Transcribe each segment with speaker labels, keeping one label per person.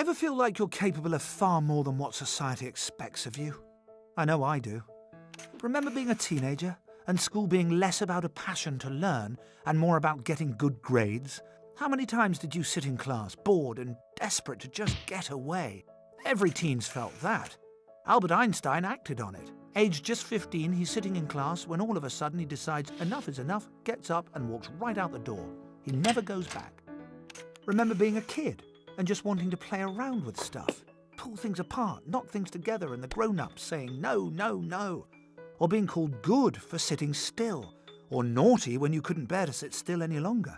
Speaker 1: Ever feel like you're capable of far more than what society expects of you? I know I do. Remember being a teenager and school being less about a passion to learn and more about getting good grades? How many times did you sit in class, bored and desperate to just get away? Every teen's felt that. Albert Einstein acted on it. Aged just 15, he's sitting in class when all of a sudden he decides enough is enough, gets up and walks right out the door. He never goes back. Remember being a kid and just wanting to play around with stuff, pull things apart, knock things together, and the grown-ups saying no, no, no. Or being called good for sitting still, or naughty when you couldn't bear to sit still any longer.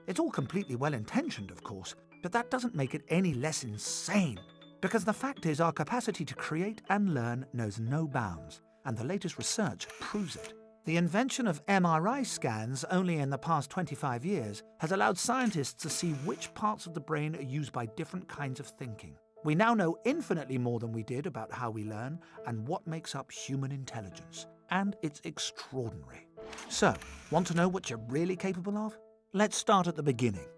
Speaker 1: It's all completely well-intentioned, of course, but that doesn't make it any less insane. Because the fact is our capacity to create and learn knows no bounds, and the latest research proves it. The invention of MRI scans only in the past 25 years has allowed scientists to see which parts of the brain are used by different kinds of thinking. We now know infinitely more than we did about how we learn and what makes up human intelligence. And it's extraordinary. So, want to know what you're really capable of? Let's start at the beginning.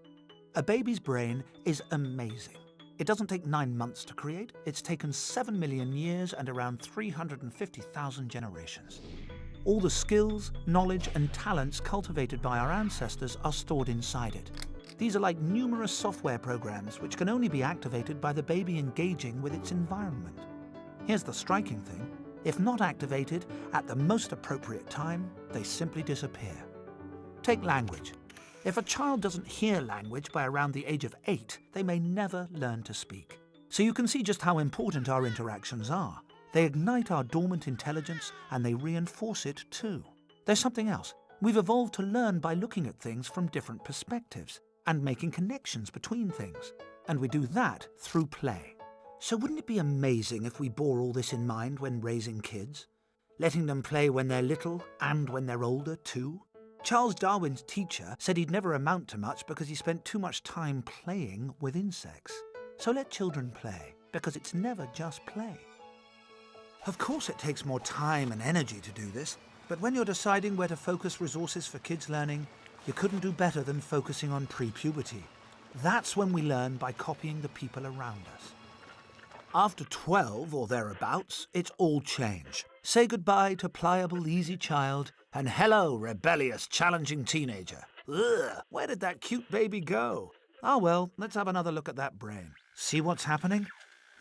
Speaker 1: A baby's brain is amazing. It doesn't take 9 months to create. It's taken 7 million years and around 350,000 generations. All the skills, knowledge, and talents cultivated by our ancestors are stored inside it. These are like numerous software programs which can only be activated by the baby engaging with its environment. Here's the striking thing. If not activated at the most appropriate time, they simply disappear. Take language. If a child doesn't hear language by around the age of 8, they may never learn to speak. So you can see just how important our interactions are. They ignite our dormant intelligence and they reinforce it too. There's something else. We've evolved to learn by looking at things from different perspectives and making connections between things. And we do that through play. So wouldn't it be amazing if we bore all this in mind when raising kids? Letting them play when they're little and when they're older too? Charles Darwin's teacher said he'd never amount to much because he spent too much time playing with insects. So let children play, because it's never just play. Of course it takes more time and energy to do this, but when you're deciding where to focus resources for kids' learning, you couldn't do better than focusing on pre-puberty. That's when we learn by copying the people around us. After 12 or thereabouts, it's all change. Say goodbye to pliable, easy child, and hello, rebellious, challenging teenager. Ugh, where did that cute baby go? Ah well, let's have another look at that brain. See what's happening?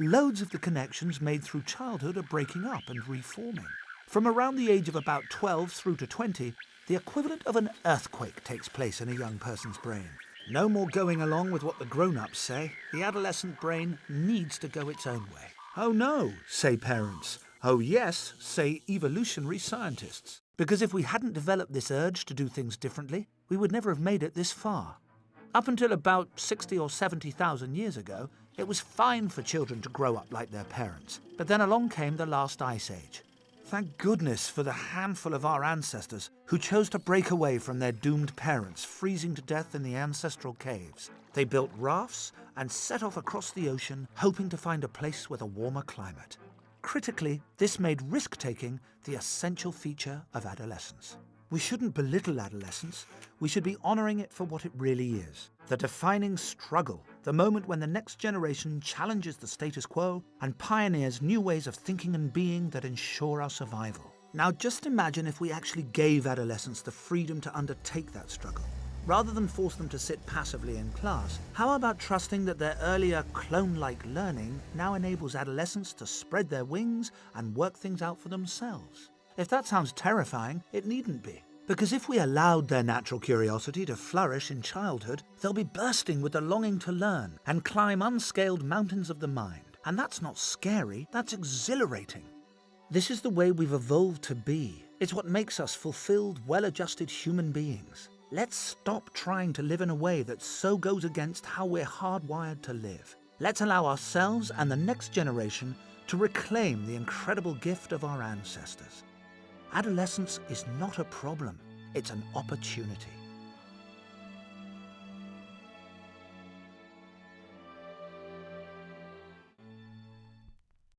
Speaker 1: Loads of the connections made through childhood are breaking up and reforming. From around the age of about 12 through to 20, the equivalent of an earthquake takes place in a young person's brain. No more going along with what the grown-ups say. The adolescent brain needs to go its own way. Oh no, say parents. Oh yes, say evolutionary scientists. Because if we hadn't developed this urge to do things differently, we would never have made it this far. Up until about 60 or 70,000 years ago, it was fine for children to grow up like their parents. But then along came the last ice age. Thank goodness for the handful of our ancestors who chose to break away from their doomed parents, freezing to death in the ancestral caves. They built rafts and set off across the ocean, hoping to find a place with a warmer climate. Critically, this made risk-taking the essential feature of adolescence. We shouldn't belittle adolescence. We should be honouring it for what it really is. The defining struggle, the moment when the next generation challenges the status quo and pioneers new ways of thinking and being that ensure our survival. Now just imagine if we actually gave adolescents the freedom to undertake that struggle. Rather than force them to sit passively in class, how about trusting that their earlier clone-like learning now enables adolescents to spread their wings and work things out for themselves? If that sounds terrifying, it needn't be. Because if we allowed their natural curiosity to flourish in childhood, they'll be bursting with the longing to learn and climb unscaled mountains of the mind. And that's not scary, that's exhilarating. This is the way we've evolved to be. It's what makes us fulfilled, well-adjusted human beings. Let's stop trying to live in a way that so goes against how we're hardwired to live. Let's allow ourselves and the next generation to reclaim the incredible gift of our ancestors. Adolescence is not a problem, it's an opportunity.